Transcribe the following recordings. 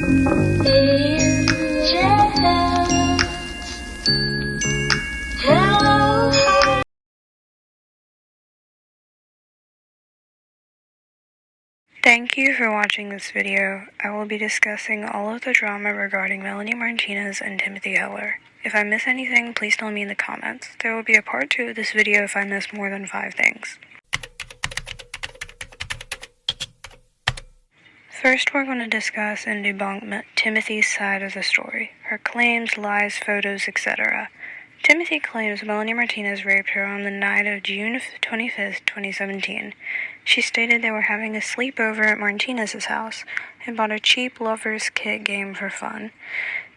Thank you for watching this video. I will be discussing all of the drama regarding Melanie Martinez and Timothy Heller. If I miss anything, please tell me in the comments. There will be a part 2 of this video if I miss more than 5 things. First, we're going to discuss and debunk Timothy's side of the story, her claims, lies, photos, etc. Timothy claims Melanie Martinez raped her on the night of June 25th, 2017. She stated they were having a sleepover at Martinez's house and bought a cheap lover's kit game for fun.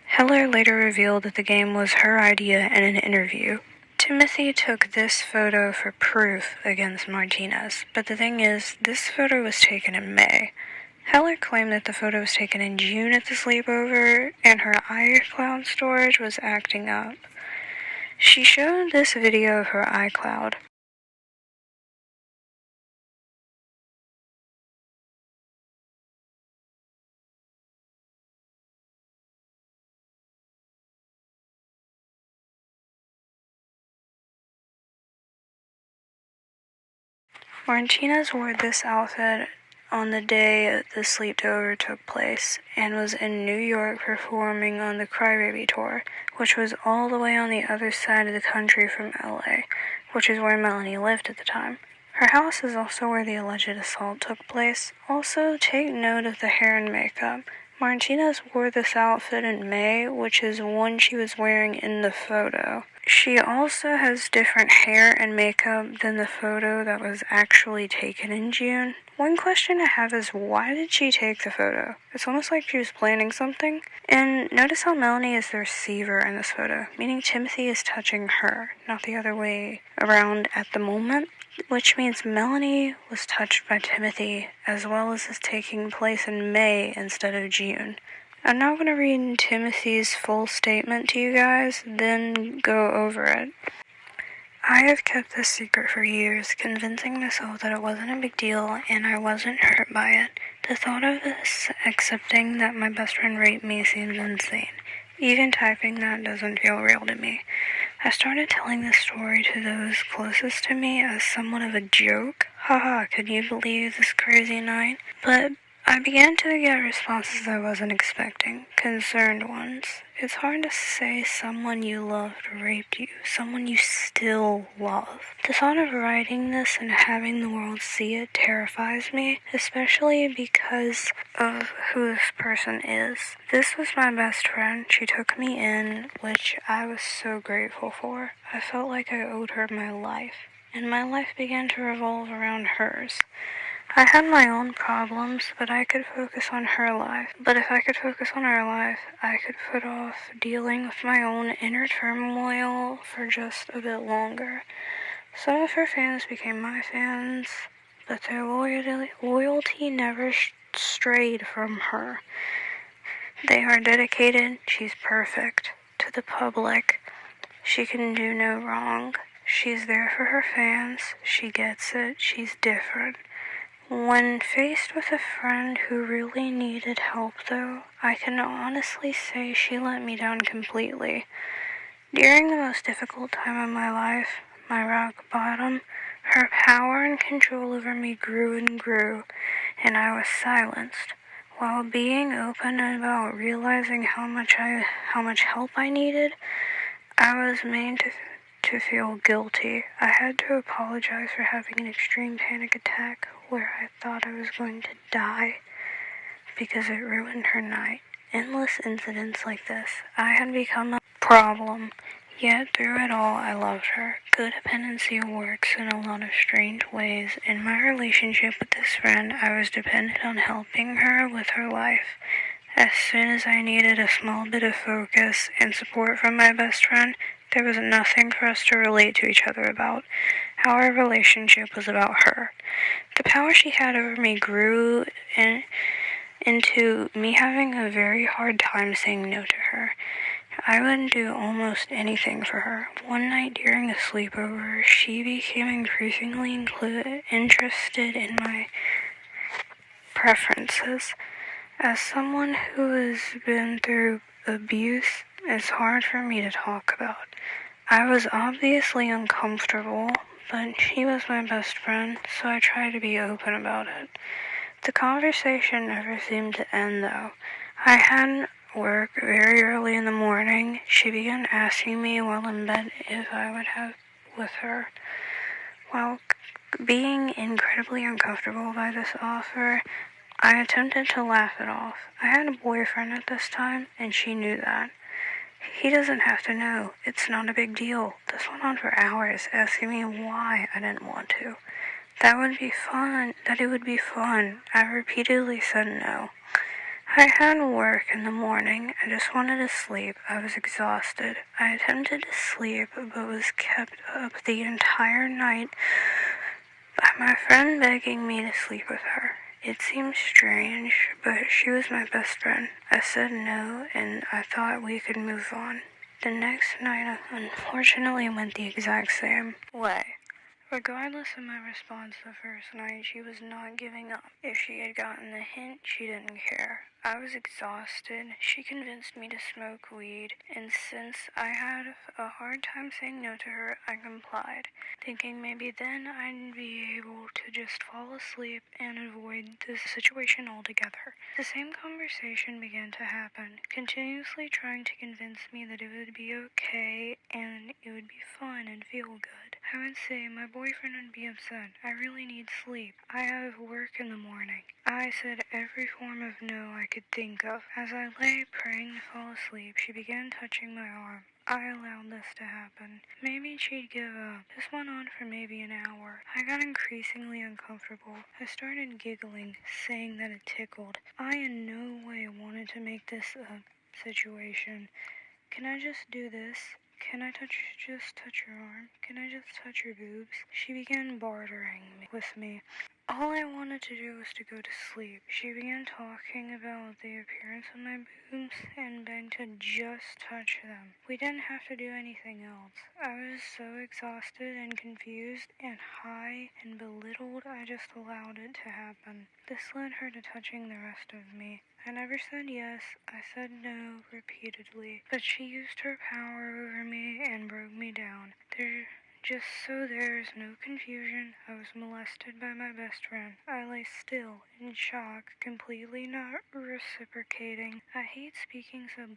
Heller later revealed that the game was her idea in an interview. Timothy took this photo for proof against Martinez, but the thing is, this photo was taken in May. Heller claimed that the photo was taken in June at the sleepover, and her iCloud storage was acting up. She showed this video of her iCloud. Martinez wore this outfit on the day the sleepover took place and was in New York performing on the Crybaby tour, which was all the way on the other side of the country from LA, which is where Melanie lived at the time. Her house is also where the alleged assault took place. Also, take note of the hair and makeup. Martinez wore this outfit in May, which is one she was wearing in the photo. She also has different hair and makeup than the photo that was actually taken in June. One question I have is, why did she take the photo? It's almost like she was planning something. And notice how Melanie is the receiver in this photo, meaning Timothy is touching her, not the other way around at the moment, which means Melanie was touched by Timothy, as well as this taking place in May instead of June. I'm now going to read Timothy's full statement to you guys, then go over it. I have kept this secret for years, convincing myself that it wasn't a big deal and I wasn't hurt by it. The thought of this accepting that my best friend raped me seems insane. Even typing that doesn't feel real to me. I started telling this story to those closest to me as somewhat of a joke. Haha, could you believe this crazy night? But I began to get responses I wasn't expecting, concerned ones. It's hard to say someone you loved raped you, someone you still love. The thought of writing this and having the world see it terrifies me, especially because of who this person is. This was my best friend. She took me in, which I was so grateful for. I felt like I owed her my life, and my life began to revolve around hers. I had my own problems, but I could focus on her life. But if I could focus on her life, I could put off dealing with my own inner turmoil for just a bit longer. Some of her fans became my fans, but their loyalty never strayed from her. They are dedicated, she's perfect. To the public, she can do no wrong. She's there for her fans, she gets it, she's different. When faced with a friend who really needed help, though, I can honestly say she let me down completely. During the most difficult time of my life, my rock bottom, her power and control over me grew and grew, and I was silenced. While being open about realizing how much help I needed, I was made to feel guilty. I had to apologize for having an extreme panic attack where I thought I was going to die because it ruined her night. Endless incidents like this. I had become a problem, yet through it all I loved her. Codependency works in a lot of strange ways. In my relationship with this friend, I was dependent on helping her with her life. As soon as I needed a small bit of focus and support from my best friend, there was nothing for us to relate to each other about. Our relationship was about her. The power she had over me grew into me having a very hard time saying no to her. I would do almost anything for her. One night during a sleepover, she became increasingly interested in my preferences. As someone who has been through abuse, it's hard for me to talk about. I was obviously uncomfortable, but she was my best friend, so I tried to be open about it. The conversation never seemed to end, though. I had work very early in the morning. She began asking me while in bed if I would have with her. While being incredibly uncomfortable by this offer, I attempted to laugh it off. I had a boyfriend at this time, and she knew that. He doesn't have to know. It's not a big deal. This went on for hours, asking me why I didn't want to. That it would be fun. I repeatedly said no. I had work in the morning. I just wanted to sleep. I was exhausted. I attempted to sleep, but was kept up the entire night by my friend begging me to sleep with her. It seemed strange, but she was my best friend. I said no, and I thought we could move on. The next night, unfortunately, went the exact same way. Regardless of my response the first night, she was not giving up. If she had gotten the hint, she didn't care. I was exhausted. She convinced me to smoke weed, and since I had a hard time saying no to her, I complied, thinking maybe then I'd be able to just fall asleep and avoid this situation altogether. The same conversation began to happen, continuously trying to convince me that it would be okay and it would be fun and feel good. I would say my boyfriend would be upset. I really need sleep. I have work in the morning. I said every form of no I could think of. As I lay praying to fall asleep, she began touching my arm. I allowed this to happen. Maybe she'd give up. This went on for maybe an hour. I got increasingly uncomfortable. I started giggling, saying that it tickled. I in no way wanted to make this a situation. Can I just do this? Can I just touch your arm? Can I just touch your boobs? She began bartering with me. All I wanted to do was to go to sleep. She began talking about the appearance of my boobs and begged to just touch them. We didn't have to do anything else. I was so exhausted and confused and high and belittled, I just allowed it to happen. This led her to touching the rest of me. I never said yes, I said no repeatedly, but she used her power over me and broke me down. Just so there's no confusion, I was molested by my best friend. I lay still, in shock, completely not reciprocating. I hate speaking so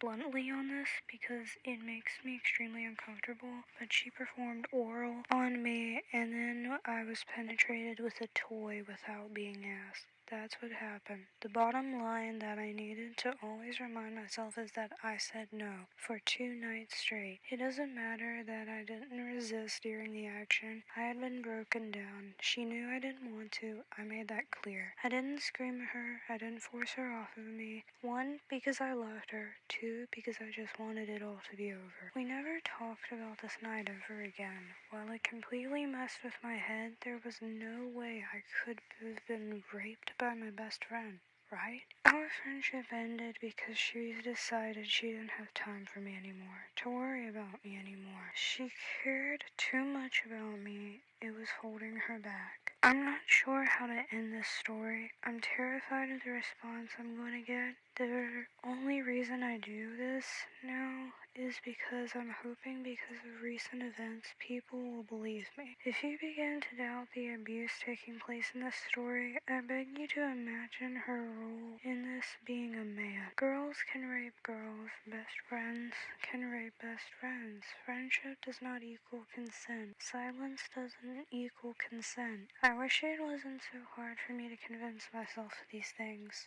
bluntly on this because it makes me extremely uncomfortable, but she performed oral on me, and then I was penetrated with a toy without being asked. That's what happened. The bottom line that I needed to always remind myself is that I said no for 2 nights straight. It doesn't matter that I didn't resist during the action. I had been broken down. She knew I didn't want to. I made that clear. I didn't scream at her. I didn't force her off of me. 1, because I loved her. 2, because I just wanted it all to be over. We never talked about this night ever again. While it completely messed with my head, there was no way I could have been raped by my best friend, right? Our friendship ended because she decided she didn't have time for me anymore, to worry about me anymore. She cared too much about me. It was holding her back. I'm not sure how to end this story. I'm terrified of the response I'm going to get. The only reason I do this now is because I'm hoping because of recent events people will believe me. If you begin to doubt the abuse taking place in this story, I beg you to imagine her role in this being a man. Girls can rape girls. Best friends can rape best friends. Friendship does not equal consent. Silence doesn't equal consent. I wish it wasn't so hard for me to convince myself of these things.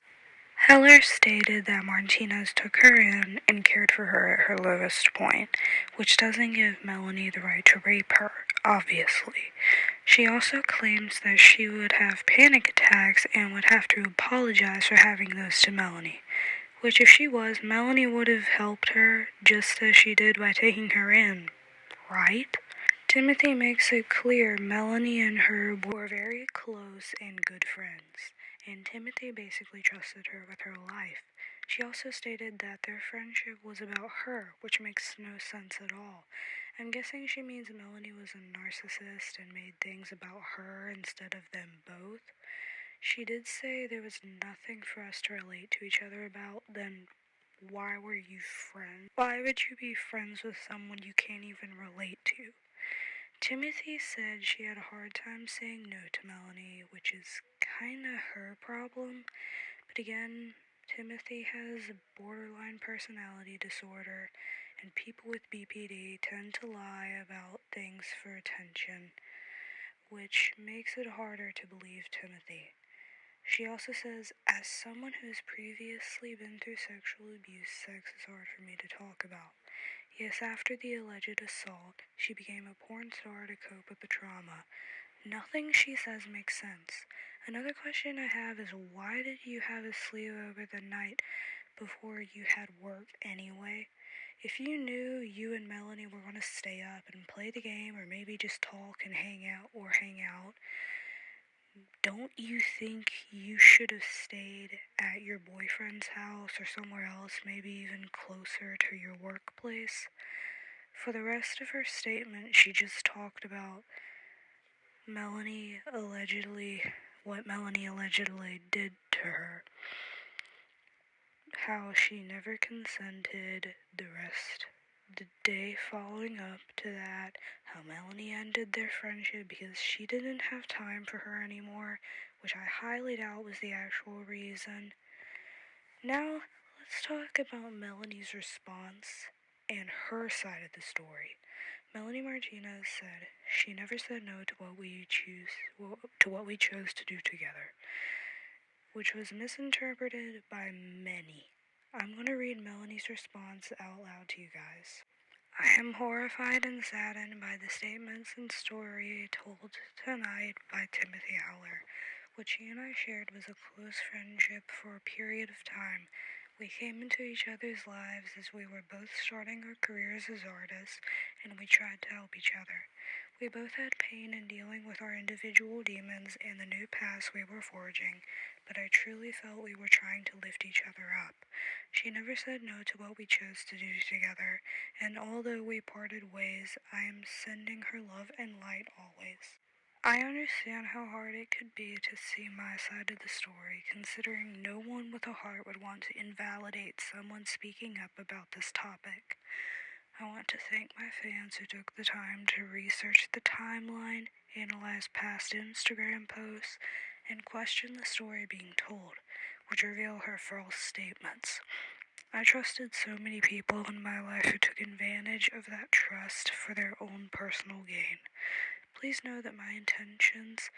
Heller stated that Martinez took her in and cared for her at her lowest point, which doesn't give Melanie the right to rape her, obviously. She also claims that she would have panic attacks and would have to apologize for having those to Melanie, which if she was, Melanie would have helped her just as she did by taking her in, right? Timothy makes it clear Melanie and her were very close and good friends, and Timothy basically trusted her with her life. She also stated that their friendship was about her, which makes no sense at all. I'm guessing she means Melanie was a narcissist and made things about her instead of them both. She did say there was nothing for us to relate to each other about, then why were you friends? Why would you be friends with someone you can't even relate to? Timothy said she had a hard time saying no to Melanie, which is kinda her problem. But again, Timothy has a borderline personality disorder, and people with BPD tend to lie about things for attention, which makes it harder to believe Timothy. She also says, as someone who's previously been through sexual abuse, sex is hard for me to talk about. Yes, after the alleged assault, she became a porn star to cope with the trauma. Nothing she says makes sense. Another question I have is, why did you have a sleepover the night before you had work anyway? If you knew you and Melanie were going to stay up and play the game, or maybe just talk and hang out, don't you think you should have stayed at your boyfriend's house or somewhere else, maybe even closer to your workplace? For the rest of her statement, she just talked about what Melanie allegedly did to her. How she never consented the day following up to that, how Melanie ended their friendship because she didn't have time for her anymore, which I highly doubt was the actual reason. Now, let's talk about Melanie's response and her side of the story. Melanie Martinez said she never said no to what we chose to do together, which was misinterpreted by many. I'm going to read Melanie's response out loud to you guys. I am horrified and saddened by the statements and story told tonight by Timothy Howler. What she and I shared was a close friendship for a period of time. We came into each other's lives as we were both starting our careers as artists, and we tried to help each other. We both had pain in dealing with our individual demons and the new paths we were forging, but I truly felt we were trying to lift each other up. She never said no to what we chose to do together, and although we parted ways, I am sending her love and light always. I understand how hard it could be to see my side of the story, considering no one with a heart would want to invalidate someone speaking up about this topic. I want to thank my fans who took the time to research the timeline, analyze past Instagram posts, and question the story being told, which reveal her false statements. I trusted so many people in my life who took advantage of that trust for their own personal gain. Please know that my intentions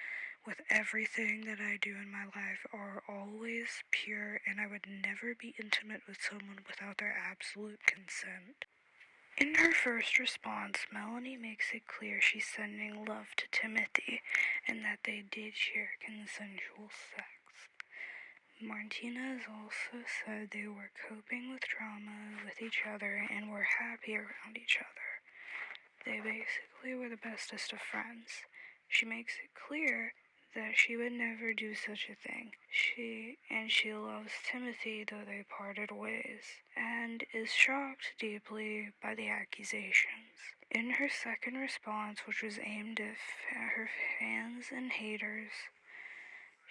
with everything that I do in my life are always pure, and I would never be intimate with someone without their absolute consent. In her first response, Melanie makes it clear she's sending love to Timothy and that they did share consensual sex. Martinez also said they were coping with trauma with each other and were happy around each other. They basically were the bestest of friends. She makes it clear that she would never do such a thing. She loves Timothy, though they parted ways, and is shocked deeply by the accusations. In her second response, which was aimed at her fans and haters,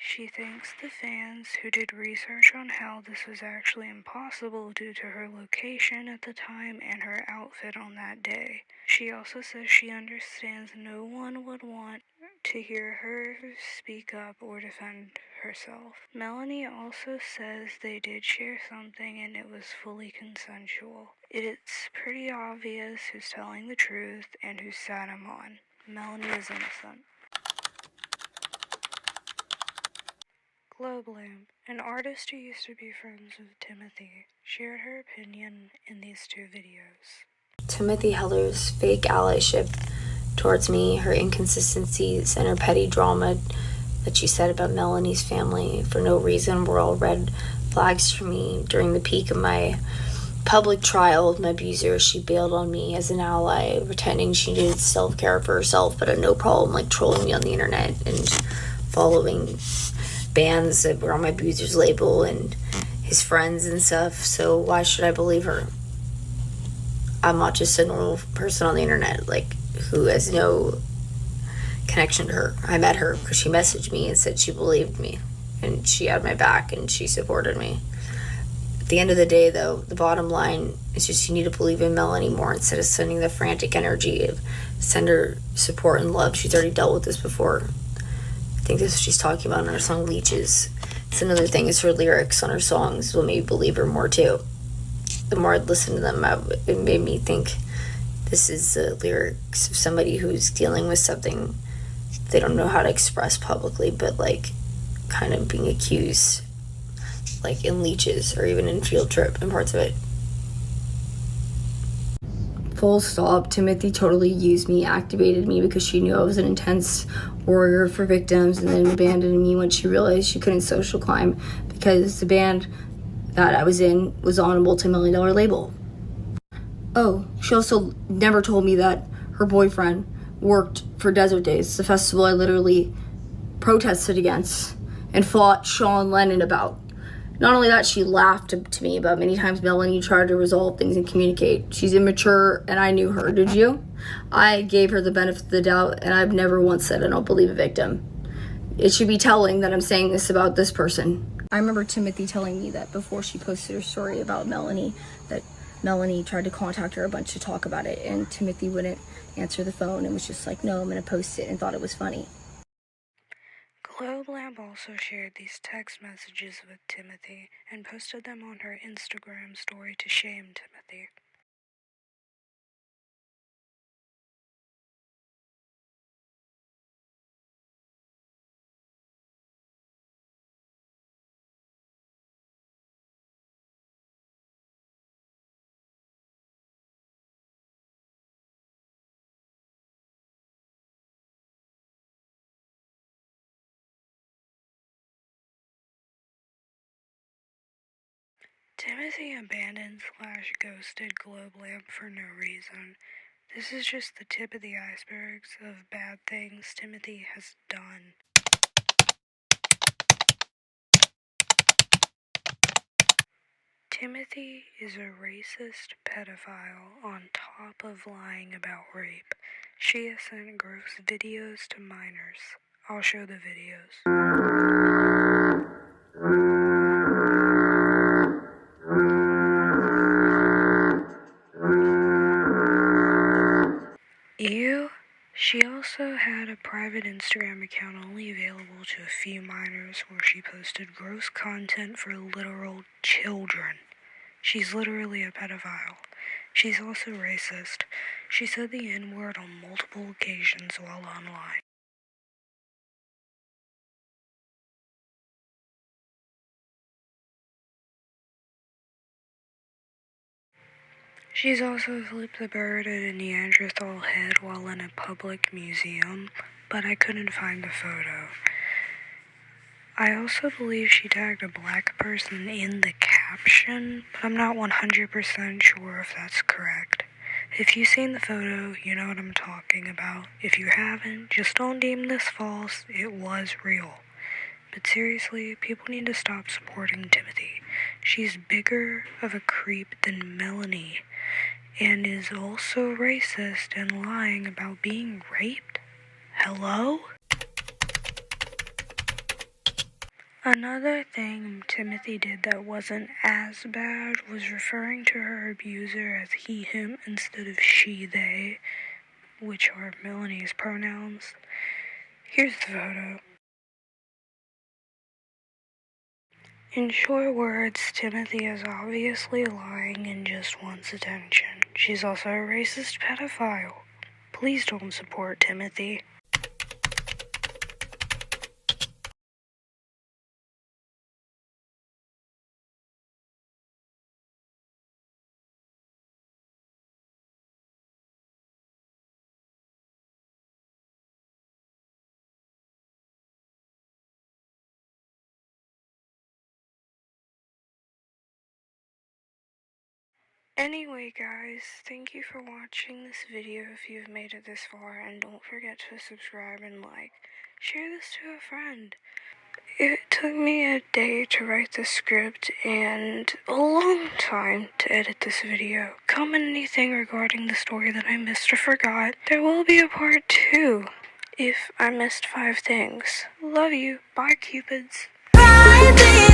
she thanks the fans who did research on how this was actually impossible due to her location at the time and her outfit on that day. She also says she understands no one would want to hear her speak up or defend herself. Melanie also says they did share something and it was fully consensual. It's pretty obvious who's telling the truth and whose side I'm on. Melanie is innocent. Globe Lamp, an artist who used to be friends with Timothy, shared her opinion in these two videos. Timothy Heller's fake allyship towards me, her inconsistencies, and her petty drama that she said about Melanie's family for no reason were all red flags for me. During the peak of my public trial of my abuser, she bailed on me as an ally, pretending she needed self-care for herself, but had no problem trolling me on the internet and following bands that were on my abuser's label and his friends and stuff. So why should I believe her? I'm not just a normal person on the internet who has no connection to her. I met her because she messaged me and said she believed me. and she had my back and she supported me. At the end of the day, though, the bottom line is just you need to believe in Melanie more instead of sending the frantic energy. Send her support and love. She's already dealt with this before. I think this is what she's talking about in her song Leeches. It's another thing is her lyrics on her songs will make me believe her more too. The more I'd listen to them, it made me think this is the lyrics of somebody who's dealing with something they don't know how to express publicly, but like kind of being accused, like in Leeches or even in Field Trip and parts of it. Full stop. Timothy totally used me, activated me because she knew I was an intense warrior for victims, and then abandoned me when she realized she couldn't social climb because the band that I was in was on a multi-million-dollar label. Oh, she also never told me that her boyfriend worked for Desert Days, the festival I literally protested against and fought Sean Lennon about. Not only that, she laughed to me about many times Melanie tried to resolve things and communicate. She's immature, and I knew her. Did you? I gave her the benefit of the doubt, and I've never once said I don't believe a victim. It should be telling that I'm saying this about this person. I remember Timothy telling me that before she posted her story about Melanie, that Melanie tried to contact her a bunch to talk about it, and Timothy wouldn't answer the phone and was just like, no, I'm going to post it, and thought it was funny. Globelamp also shared these text messages with Timothy and posted them on her Instagram story to shame Timothy. Timothy abandoned/ghosted Globelamp for no reason. This is just the tip of the icebergs of bad things Timothy has done. Timothy is a racist pedophile on top of lying about rape. She has sent gross videos to minors. I'll show the videos. Ew. She also had a private Instagram account only available to a few minors where she posted gross content for literal children. She's literally a pedophile. She's also racist. She said the N-word on multiple occasions while online. She's also flipped the bird at a Neanderthal head while in a public museum, but I couldn't find the photo. I also believe she tagged a black person in the caption, but I'm not 100% sure if that's correct. If you've seen the photo, you know what I'm talking about. If you haven't, just don't deem this false. It was real. But seriously, people need to stop supporting Timothy. She's bigger of a creep than Melanie, and is also racist and lying about being raped. Hello? Another thing Timothy did that wasn't as bad was referring to her abuser as he, him, instead of she, they, which are Melanie's pronouns. Here's the photo. In short words, Timothy is obviously lying and just wants attention. She's also a racist pedophile. Please don't support Timothy. Anyway guys, thank you for watching this video if you've made it this far, and don't forget to subscribe and like. Share this to a friend. It took me a day to write the script and a long time to edit this video. Comment anything regarding the story that I missed or forgot. There will be a part 2 if I missed 5 things. Love you. Bye, Cupids. I think